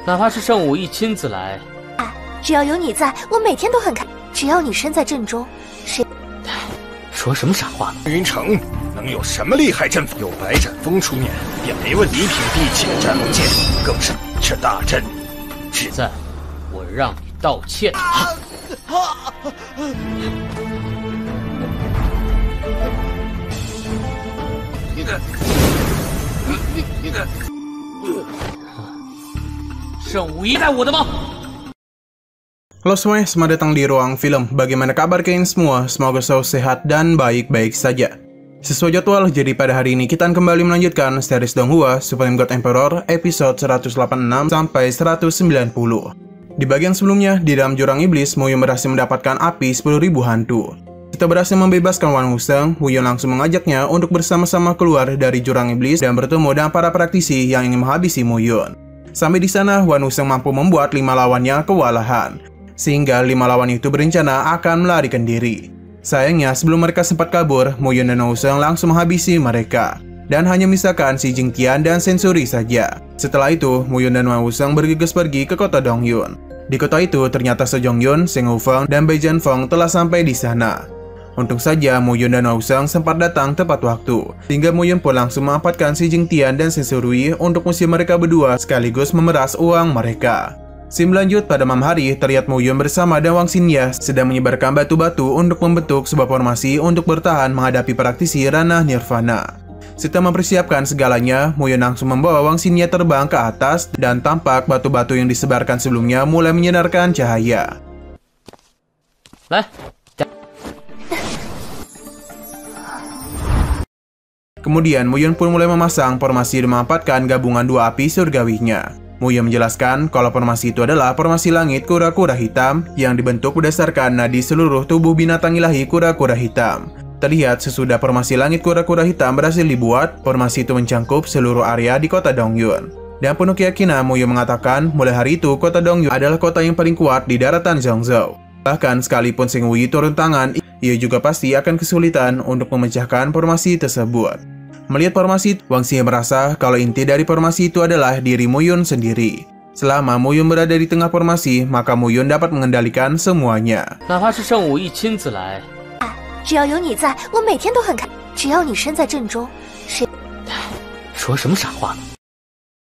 哪怕是圣武义亲自来，只要有你在，我每天都很开。只要你身在阵中，谁？说什么傻话呢？云城能有什么厉害阵法？有白斩锋出面，便没问题。一品地气的斩龙剑，更是这大阵。只在我让你道歉。圣武义在我的吗？ Halo semuanya, selamat datang di Ruang Film. Bagaimana kabar kalian semua? Semoga selalu sehat dan baik-baik saja. Sesuai jadwal, jadi pada hari ini kita akan kembali melanjutkan series Donghua Supreme God Emperor episode 186 sampai 190. Di bagian sebelumnya, di dalam jurang iblis, Mu Yun berhasil mendapatkan api 10.000 hantu. Setelah berhasil membebaskan Wan Wuseng, Mu Yun langsung mengajaknya untuk bersama-sama keluar dari jurang iblis dan bertemu dengan para praktisi yang ingin menghabisi Mu Yun. Sampai di sana, Wan Wuseng mampu membuat 5 lawannya kewalahan, sehingga 5 lawan itu berencana akan melarikan diri. Sayangnya, sebelum mereka sempat kabur, Mu Yun dan Wan Wuseng langsung menghabisi mereka, dan hanya menyisakan si Jing Tian dan Sensori saja. Setelah itu, Mu Yun dan Wan Wuseng bergegas pergi ke kota Dongyun. Di kota itu, ternyata Se Jongyun, Seng Wufeng, dan Bai Jianfeng telah sampai di sana. Untung saja Mu Yun dan Wan Wuseng sempat datang tepat waktu, sehingga Mu Yun pun langsung memanfaatkan si Jing Tian dan Sensori untuk mengusir mereka berdua sekaligus memeras uang mereka. Scene lanjut pada malam hari, terlihat Mu Yun bersama dan Wang Xingye sedang menyebarkan batu-batu untuk membentuk sebuah formasi untuk bertahan menghadapi praktisi ranah Nirvana. Setelah mempersiapkan segalanya, Mu Yun langsung membawa Wang Xingye terbang ke atas dan tampak batu-batu yang disebarkan sebelumnya mulai menyinarkan cahaya. Kemudian Mu Yun pun mulai memasang formasi dan memanfaatkan gabungan 2 api surgawinya. Mu Yun menjelaskan kalau formasi itu adalah formasi langit kura-kura hitam yang dibentuk berdasarkan nadi seluruh tubuh binatang ilahi kura-kura hitam. Terlihat sesudah formasi langit kura-kura hitam berhasil dibuat, formasi itu mencangkup seluruh area di kota Dongyun. Dan penuh keyakinan, Mu Yun mengatakan mulai hari itu kota Dongyun adalah kota yang paling kuat di daratan Zhongzhou. Bahkan sekalipun Seng Wuyi turun tangan, ia juga pasti akan kesulitan untuk memecahkan formasi tersebut. Melihat formasi, Wang Xingye merasa kalau inti dari formasi itu adalah diri Mu Yun sendiri. Selama Mu Yun berada di tengah formasi, maka Mu Yun dapat mengendalikan semuanya. 哪怕是圣武义亲自来，只要有你在，我每天都很开。只要你身在阵中，谁？说什么傻话呢？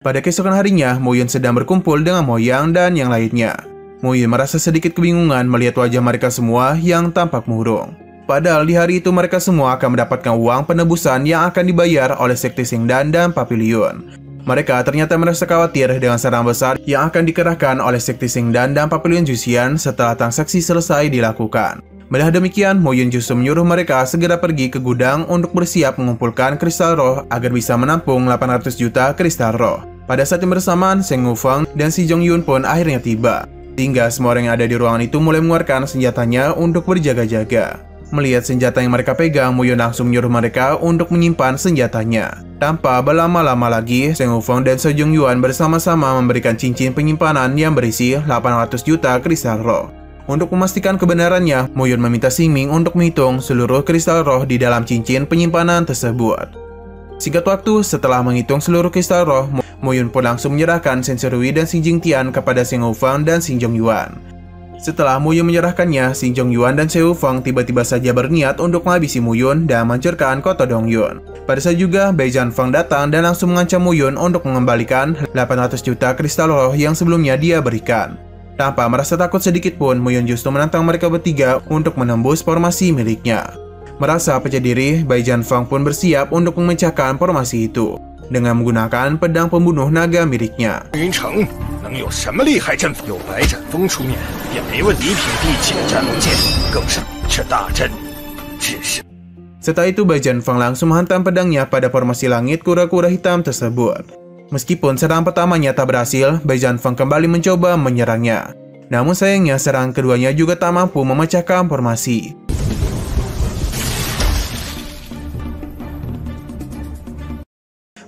Pada keesokan harinya, Mu Yun sedang berkumpul dengan Mo Yang dan yang lainnya. Mu Yun merasa sedikit kebingungan melihat wajah mereka semua yang tampak murung. Padahal di hari itu mereka semua akan mendapatkan uang penebusan yang akan dibayar oleh Sekte Xingdan dan Papilion. Mereka ternyata merasa khawatir dengan serangan besar yang akan dikerahkan oleh Sekte Xingdan dan Papilion Juxian setelah transaksi selesai dilakukan. Melihat demikian, Mu Yun justru menyuruh mereka segera pergi ke gudang untuk bersiap mengumpulkan kristal roh agar bisa menampung 800 juta kristal roh. Pada saat yang bersamaan, Seng Wufeng dan si Jongyun pun akhirnya tiba, sehingga semua orang yang ada di ruangan itu mulai mengeluarkan senjatanya untuk berjaga-jaga. Melihat senjata yang mereka pegang, Mu Yun langsung menyuruh mereka untuk menyimpan senjatanya. Tanpa berlama-lama lagi, Seng Wufeng dan Se Jongyuan bersama-sama memberikan cincin penyimpanan yang berisi 800 juta kristal roh. Untuk memastikan kebenarannya, Mu Yun meminta Xing Ming untuk menghitung seluruh kristal roh di dalam cincin penyimpanan tersebut. Singkat waktu, setelah menghitung seluruh kristal roh, Mu Yun pun langsung menyerahkan Sensori dan si Jing Tian kepada Seng Wufeng dan Si Jongyuan. Setelah Mu Yun menyerahkannya, Si Jongyuan dan Se Wufeng tiba-tiba saja berniat untuk menghabisi Mu Yun dan menghancurkan kota Dongyun. Pada saat juga, Bai Jianfeng datang dan langsung mengancam Mu Yun untuk mengembalikan 800 juta kristal roh yang sebelumnya dia berikan. Tanpa merasa takut sedikit pun, Mu Yun justru menantang mereka bertiga untuk menembus formasi miliknya. Merasa percaya diri, Bai Jianfeng pun bersiap untuk memecahkan formasi itu dengan menggunakan pedang pembunuh naga miliknya. 云城能有什么厉害阵法？有白斩锋出面，便没问题。一品地气的斩龙剑，更是这大阵。只是 Setelah itu, Bai Jianfeng langsung menghantam pedangnya pada formasi langit kura-kura hitam tersebut. Meskipun serangan pertamanya tak berhasil, Bai Jianfeng kembali mencoba menyerangnya. Namun sayangnya serangan keduanya juga tak mampu memecahkan formasi.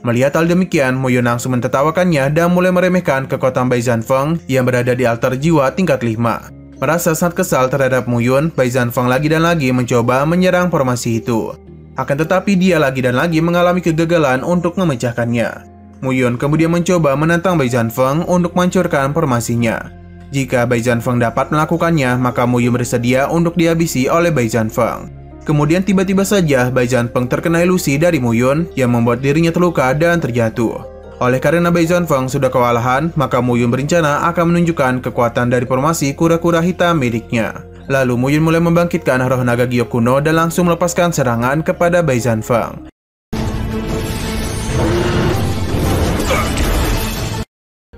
Melihat hal demikian, Mu Yun langsung mentertawakannya dan mulai meremehkan kekuatan Bai Jianfeng yang berada di altar jiwa tingkat 5. Merasa sangat kesal terhadap Mu Yun, Bai Jianfeng lagi dan lagi mencoba menyerang formasi itu. Akan tetapi dia lagi dan lagi mengalami kegagalan untuk memecahkannya. Mu Yun kemudian mencoba menantang Bai Zanfeng untuk menghancurkan formasinya. Jika Bai Zanfeng dapat melakukannya, maka Mu Yun bersedia untuk dihabisi oleh Bai Zanfeng. Kemudian tiba-tiba saja Bai Zanfeng terkena ilusi dari Mu Yun yang membuat dirinya terluka dan terjatuh. Oleh karena Bai Zanfeng sudah kewalahan, maka Mu Yun berencana akan menunjukkan kekuatan dari formasi kura-kura hitam miliknya. Lalu Mu Yun mulai membangkitkan roh naga giok kuno dan langsung melepaskan serangan kepada Bai Zanfeng.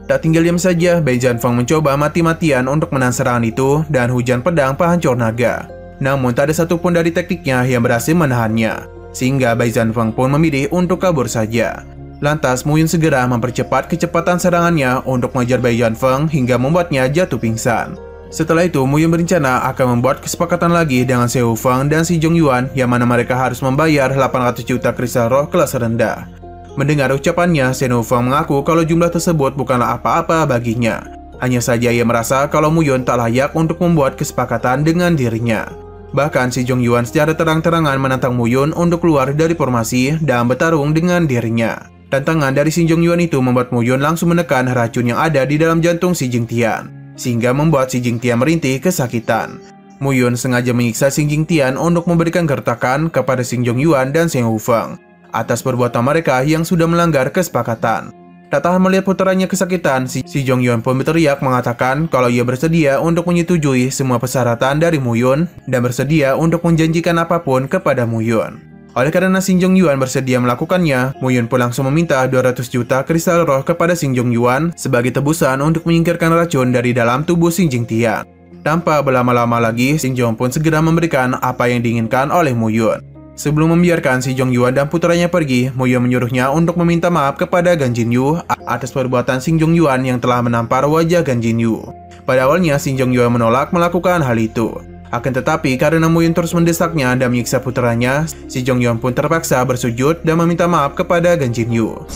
Tak tinggal diam saja, Bai Zanfeng mencoba mati-matian untuk menahan serangan itu dan hujan pedang penghancur naga. Namun tak ada satupun dari tekniknya yang berhasil menahannya, sehingga Bai Zanfeng pun memilih untuk kabur saja. Lantas Mu Yun segera mempercepat kecepatan serangannya untuk mengejar Bai Zanfeng hingga membuatnya jatuh pingsan. Setelah itu, Mu Yun berencana akan membuat kesepakatan lagi dengan Se Wufeng dan Si Zhongyuan yang mana mereka harus membayar 800 juta kristal roh kelas rendah. Mendengar ucapannya, Se Wufeng mengaku kalau jumlah tersebut bukanlah apa-apa baginya. Hanya saja ia merasa kalau Mu Yun tak layak untuk membuat kesepakatan dengan dirinya. Bahkan Si Zhongyuan secara terang-terangan menantang Mu Yun untuk keluar dari formasi dan bertarung dengan dirinya. Tantangan dari Si Zhongyuan itu membuat Mu Yun langsung menekan racun yang ada di dalam jantung Si Jingtian, sehingga membuat Si Jingtian merintih kesakitan. Mu Yun sengaja menyiksa Si Jingtian untuk memberikan gertakan kepada Si Zhongyuan dan Se Wufeng atas perbuatan mereka yang sudah melanggar kesepakatan. Tak tahan melihat putranya kesakitan, Si Zhongyuan pun berteriak mengatakan kalau ia bersedia untuk menyetujui semua persyaratan dari Mu Yun dan bersedia untuk menjanjikan apapun kepada Mu Yun. Oleh karena Si Zhongyuan bersedia melakukannya, Mu Yun pun langsung meminta 200 juta kristal roh kepada Si Zhongyuan sebagai tebusan untuk menyingkirkan racun dari dalam tubuh Si Jingtian. Tanpa berlama-lama lagi, Si Zhongyuan pun segera memberikan apa yang diinginkan oleh Mu Yun. Sebelum membiarkan Si Zhongyuan dan putranya pergi, Mu Yun menyuruhnya untuk meminta maaf kepada Gan Jinyu atas perbuatan Si Zhongyuan yang telah menampar wajah Gan Jinyu. Pada awalnya, Si Zhongyuan menolak melakukan hal itu. Akan tetapi, karena Mu Yun terus mendesaknya dan menyiksa putranya, Si Zhongyuan pun terpaksa bersujud dan meminta maaf kepada Gan Jinyu.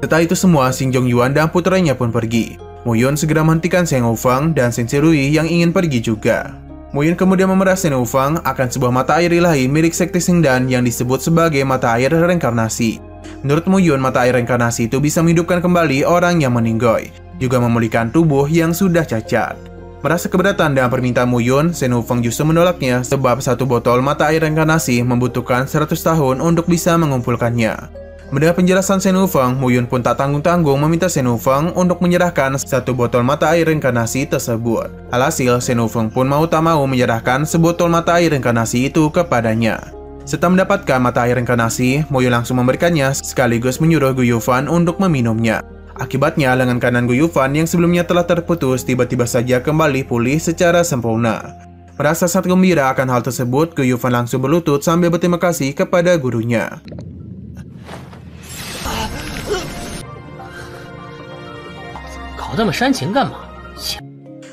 Setelah itu semua, Si Zhongyuan dan putranya pun pergi. Mu Yun segera menghentikan Shen Wufeng dan Shen Zirui yang ingin pergi juga. Mu Yun kemudian memerah Shen Wufeng akan sebuah mata air ilahi milik sekte Xingdan yang disebut sebagai mata air reinkarnasi. Menurut Mu Yun, mata air reinkarnasi itu bisa menghidupkan kembali orang yang meninggoy, juga memulihkan tubuh yang sudah cacat. Merasa keberatan dengan permintaan Mu Yun, Shen Wufeng justru menolaknya sebab satu botol mata air reinkarnasi membutuhkan 100 tahun untuk bisa mengumpulkannya. Mendengar penjelasan Shen Wufeng, Mu Yun pun tak tanggung-tanggung meminta Shen Wufeng untuk menyerahkan satu botol mata air reinkarnasi tersebut. Alhasil, Shen Wufeng pun mau tak mau menyerahkan sebotol mata air reinkarnasi itu kepadanya. Setelah mendapatkan mata air reinkarnasi, Mu Yun langsung memberikannya sekaligus menyuruh Gu Yufan untuk meminumnya. Akibatnya, lengan kanan Gu Yufan yang sebelumnya telah terputus tiba-tiba saja kembali pulih secara sempurna. Merasa sangat gembira akan hal tersebut, Gu Yufan langsung berlutut sambil berterima kasih kepada gurunya.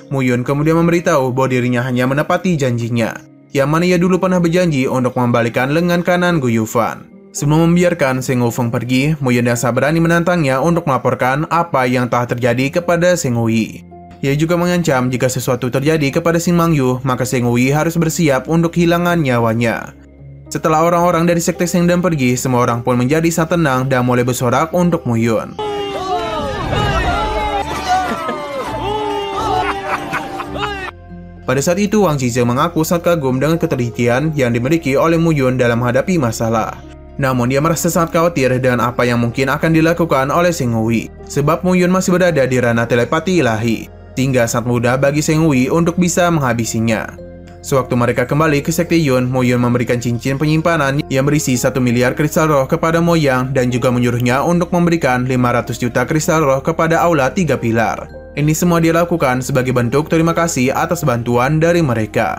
Mu Yun kemudian memberitahu bahwa dirinya hanya menepati janjinya, yang mana ia dulu pernah berjanji untuk mengembalikan lengan kanan Gu Yufan. Sebelum membiarkan Shen Wufeng pergi, Mu Yun dasar berani menantangnya untuk melaporkan apa yang telah terjadi kepada Shen Wei. Ia juga mengancam jika sesuatu terjadi kepada Shin Mangyu, maka Shen Wei harus bersiap untuk kehilangan nyawanya. Setelah orang-orang dari sekte Xingdan pergi, semua orang pun menjadi sangat tenang dan mulai bersorak untuk Mu Yun. Pada saat itu, Wang Zizeng mengaku sangat kagum dengan ketelitian yang dimiliki oleh Mu Yun dalam menghadapi masalah. Namun, dia merasa sangat khawatir dengan apa yang mungkin akan dilakukan oleh Shen Wei, sebab Mu Yun masih berada di ranah telepati ilahi, sehingga sangat mudah bagi Shen Wei untuk bisa menghabisinya. Sewaktu mereka kembali ke sekte Yun, Mu Yun memberikan cincin penyimpanan yang berisi 1 miliar kristal roh kepada Mo Yang dan juga menyuruhnya untuk memberikan 500 juta kristal roh kepada Aula 3 Pilar. Ini semua dia lakukan sebagai bentuk terima kasih atas bantuan dari mereka.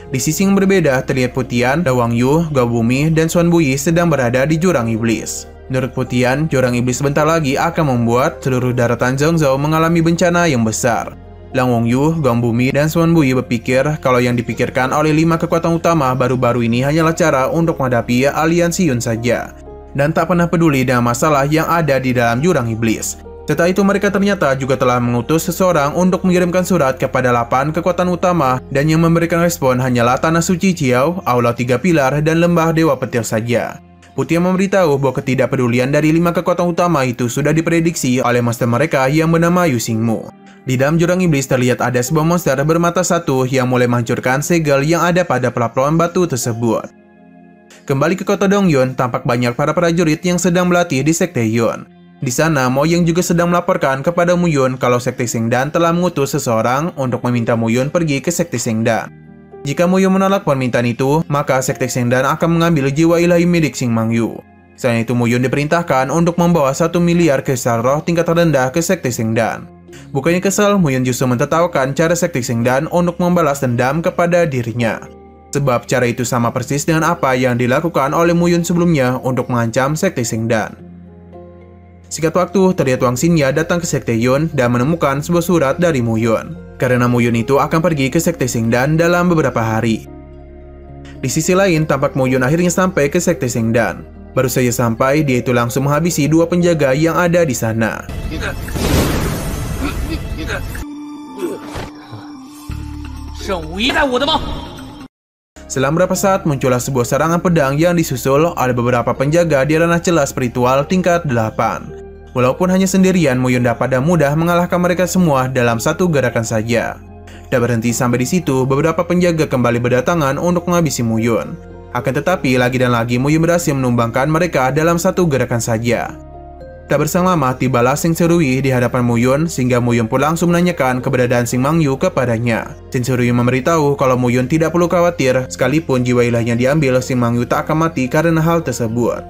Di sisi yang berbeda, terlihat Putian, Wang Yu, Gao Bumi, dan Xuan Buyi sedang berada di jurang iblis. Menurut Putian, jurang iblis sebentar lagi akan membuat seluruh daratan Zhongzhou mengalami bencana yang besar. Lang Wongyu, Gao Bumi, dan Xuan Buyi berpikir kalau yang dipikirkan oleh 5 kekuatan utama baru-baru ini hanyalah cara untuk menghadapi aliansi Yun saja. dan tak pernah peduli dengan masalah yang ada di dalam jurang iblis. Setelah itu mereka ternyata juga telah mengutus seseorang untuk mengirimkan surat kepada 8 kekuatan utama, dan yang memberikan respon hanyalah Tanah Suci Chiao, Aula 3 Pilar, dan Lembah Dewa Petir saja. Putih memberitahu bahwa ketidakpedulian dari 5 kekuatan utama itu sudah diprediksi oleh master mereka yang bernama Yu Xingmu. Di dalam jurang iblis terlihat ada sebuah monster bermata satu yang mulai menghancurkan segel yang ada pada pelapon batu tersebut. Kembali ke kota Dongyun, tampak banyak para prajurit yang sedang berlatih di Sekte Yun. Di sana, Mo Yang juga sedang melaporkan kepada Mu Yun kalau Sekte Sengdan telah mengutus seseorang untuk meminta Mu Yun pergi ke Sekte Sengdan. Jika Mu Yun menolak permintaan itu, maka Sekte Sengdan akan mengambil jiwa ilahi milik Xing Mang Yu. Selain itu, Mu Yun diperintahkan untuk membawa 1 miliar kristal roh tingkat terendah ke Sekte Sengdan. Bukannya kesal, Mu Yun justru mentertawakan cara Sekte Sengdan untuk membalas dendam kepada dirinya. Sebab cara itu sama persis dengan apa yang dilakukan oleh Mu Yun sebelumnya untuk mengancam Sekte Sengdan. Singkat waktu, terlihat Wang Xingya datang ke Sekte Yun dan menemukan sebuah surat dari Mu Yun. Karena Mu Yun itu akan pergi ke Sekte Sengdan dalam beberapa hari. Di sisi lain, tampak Mu Yun akhirnya sampai ke Sekte Sengdan. Baru saja sampai, dia itu langsung menghabisi 2 penjaga yang ada di sana. Selang beberapa saat, muncullah sebuah serangan pedang yang disusul oleh beberapa penjaga di ranah celah spiritual tingkat 8. Walaupun hanya sendirian, Mu Yun dapat dengan mudah mengalahkan mereka semua dalam satu gerakan saja. Tak berhenti sampai di situ, beberapa penjaga kembali berdatangan untuk menghabisi Mu Yun. Akan tetapi, lagi dan lagi Mu Yun berhasil menumbangkan mereka dalam satu gerakan saja. Tak berselang lama, tibalah Seng Serui di hadapan Mu Yun, sehingga Mu Yun pun langsung menanyakan keberadaan Xing Mang Yu kepadanya. Seng Serui memberitahu kalau Mu Yun tidak perlu khawatir, sekalipun jiwa ilahnya diambil, Xing Mang Yu tak akan mati karena hal tersebut.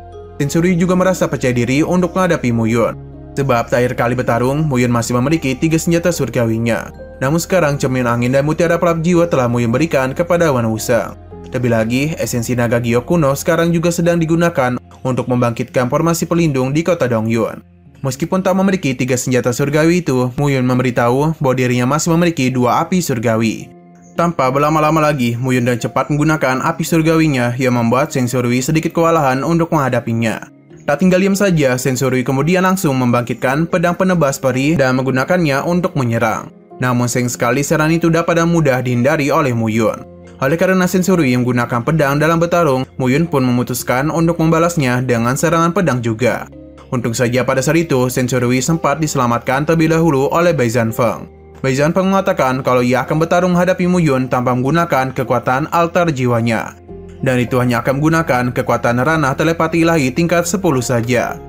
Seng Serui juga merasa percaya diri untuk menghadapi Mu Yun. Sebab terakhir kali bertarung, Mu Yun masih memiliki 3 senjata surgawinya. Namun sekarang cermin angin dan mutiara pelap jiwa telah Mu Yun berikan kepada Wan Wuseng. Lebih lagi, esensi naga giok kuno sekarang juga sedang digunakan untuk membangkitkan formasi pelindung di kota Dongyun. Meskipun tak memiliki 3 senjata surgawi itu, Mu Yun memberitahu bahwa dirinya masih memiliki 2 api surgawi. Tanpa berlama-lama lagi, Mu Yun dan cepat menggunakan api surgawinya yang membuat Seng Serui sedikit kewalahan untuk menghadapinya. Tak tinggal diam saja, Seng Serui kemudian langsung membangkitkan pedang penebas peri dan menggunakannya untuk menyerang. Namun sayang sekali serangan itu dapat dengan mudah dihindari oleh Mu Yun. Oleh karena Seng Serui menggunakan pedang dalam bertarung, Mu Yun pun memutuskan untuk membalasnya dengan serangan pedang juga. Untung saja pada saat itu, Seng Serui sempat diselamatkan terlebih dahulu oleh Bai Zanfeng. Bai Zanfeng mengatakan kalau ia akan bertarung menghadapi Mu Yun tanpa menggunakan kekuatan altar jiwanya. Dan itu hanya akan menggunakan kekuatan ranah telepati ilahi tingkat 10 saja.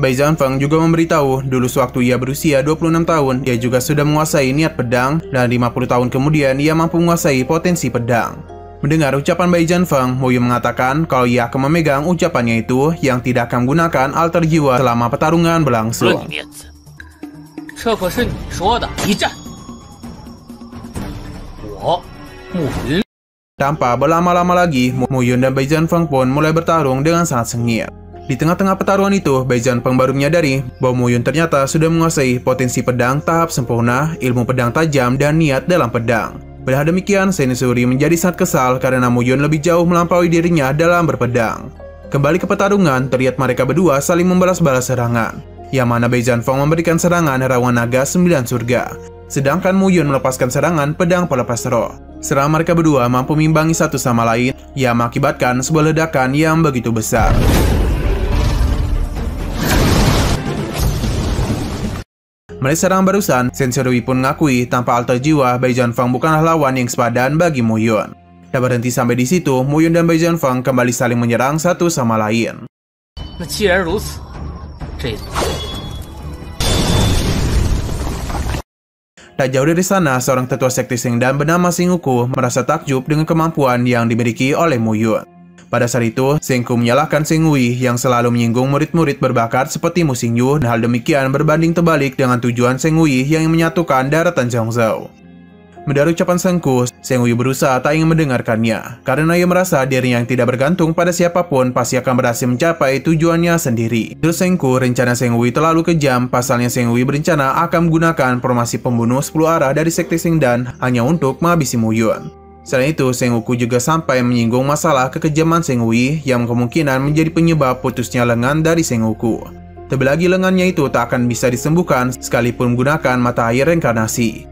Bai Zanfeng juga memberitahu dulu sewaktu ia berusia 26 tahun, ia juga sudah menguasai niat pedang, dan 50 tahun kemudian ia mampu menguasai potensi pedang. Mendengar ucapan Bai Zanfeng, Mu Yun mengatakan kalau ia akan memegang ucapannya itu yang tidak akan menggunakan altar jiwa selama pertarungan berlangsung. Tanpa berlama-lama lagi, Mu Yun dan Bai Zanfeng pun mulai bertarung dengan sangat sengit. Di tengah-tengah pertarungan itu, Bai Zanfeng baru menyadari bahwa Mu Yun ternyata sudah menguasai potensi pedang tahap sempurna, ilmu pedang tajam, dan niat dalam pedang. Padahal demikian, Seng Serui menjadi sangat kesal karena Mu Yun lebih jauh melampaui dirinya dalam berpedang. Kembali ke pertarungan, terlihat mereka berdua saling membalas-balas serangan, yang mana Bai Zanfeng memberikan serangan rawan naga 9 surga, sedangkan Mu Yun melepaskan serangan pedang pelepas roh. Serangan mereka berdua mampu mengimbangi satu sama lain, yang mengakibatkan sebuah ledakan yang begitu besar. Melihat serangan barusan, Seng Serui pun mengakui tanpa altar jiwa, Bai Zanfeng bukanlah lawan yang sepadan bagi Mu Yun. Tak berhenti sampai di situ, Mu Yun dan Bai Zanfeng kembali saling menyerang satu sama lain. Tak jauh dari sana, seorang tetua sekte Sengdan bernama Seng Uku merasa takjub dengan kemampuan yang dimiliki oleh Mu Yun. Pada saat itu, Seng Ku menyalahkan Seng Hui yang selalu menyinggung murid-murid berbakat seperti Mu Xingyu, dan hal demikian berbanding terbalik dengan tujuan Seng Hui yang menyatukan daratan Zhongzhou. Mendengar ucapan Seng Ku, Seng Hui berusaha tak ingin mendengarkannya, karena ia merasa dirinya yang tidak bergantung pada siapapun pasti akan berhasil mencapai tujuannya sendiri. Terus Seng Ku, rencana Seng Hui terlalu kejam, pasalnya Seng Hui berencana akan menggunakan formasi pembunuh 10 arah dari sekte Sengdan hanya untuk menghabisi Mu Yun. Selain itu, Sengoku juga sampai menyinggung masalah kekejaman Sengui yang kemungkinan menjadi penyebab putusnya lengan dari Sengoku. Terlebih lagi lengannya itu tak akan bisa disembuhkan sekalipun menggunakan mata air reinkarnasi.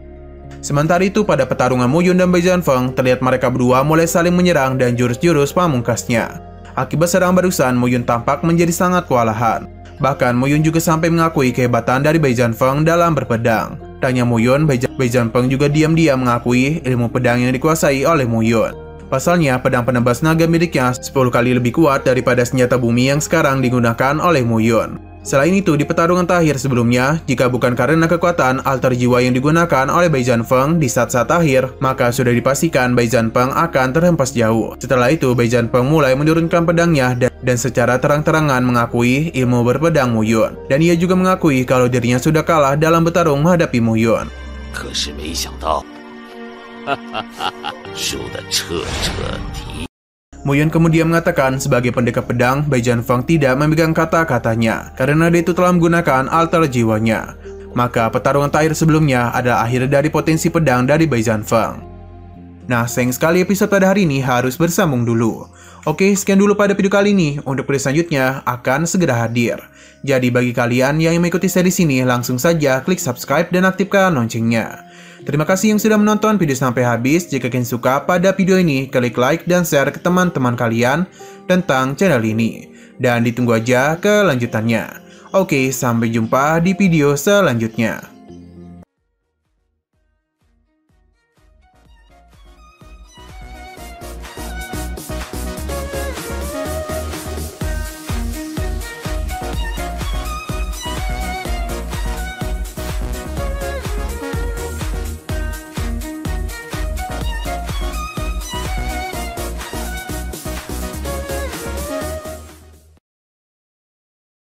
Sementara itu, pada pertarungan Mo Yun dan Bai Zhanfeng, terlihat mereka berdua mulai saling menyerang dan jurus-jurus pamungkasnya. Akibat serangan barusan, Mo Yun tampak menjadi sangat kewalahan. Bahkan Mo Yun juga sampai mengakui kehebatan dari Bai Zhanfeng dalam berpedang. Tanya Mo Yun, Bai Zhanfeng juga diam-diam mengakui ilmu pedang yang dikuasai oleh Mo Yun. Pasalnya, pedang penebas naga miliknya 10 kali lebih kuat daripada senjata bumi yang sekarang digunakan oleh Mo Yun. Selain itu, di pertarungan terakhir sebelumnya, jika bukan karena kekuatan alter jiwa yang digunakan oleh Bai Zhanfeng di saat-saat akhir, maka sudah dipastikan Bai Zhanfeng akan terhempas jauh. Setelah itu, Bai Zhanfeng mulai menurunkan pedangnya dan secara terang-terangan mengakui ilmu berpedang Mo Yun. Dan ia juga mengakui kalau dirinya sudah kalah dalam bertarung menghadapi Mo Yun. Mo Yun kemudian mengatakan sebagai pendekar pedang, Bai Zhanfeng tidak memegang kata-katanya karena dia itu telah menggunakan alter jiwanya. Maka pertarungan terakhir sebelumnya adalah akhir dari potensi pedang dari Bai Zhanfeng. Nah, sayang sekali episode pada hari ini harus bersambung dulu. Oke, sekian dulu pada video kali ini. Untuk video selanjutnya akan segera hadir. Jadi bagi kalian yang mengikuti seri sini, langsung saja klik subscribe dan aktifkan loncengnya. Terima kasih yang sudah menonton video sampai habis. Jika kalian suka pada video ini, klik like dan share ke teman-teman kalian tentang channel ini. Dan ditunggu aja kelanjutannya. Oke, sampai jumpa di video selanjutnya.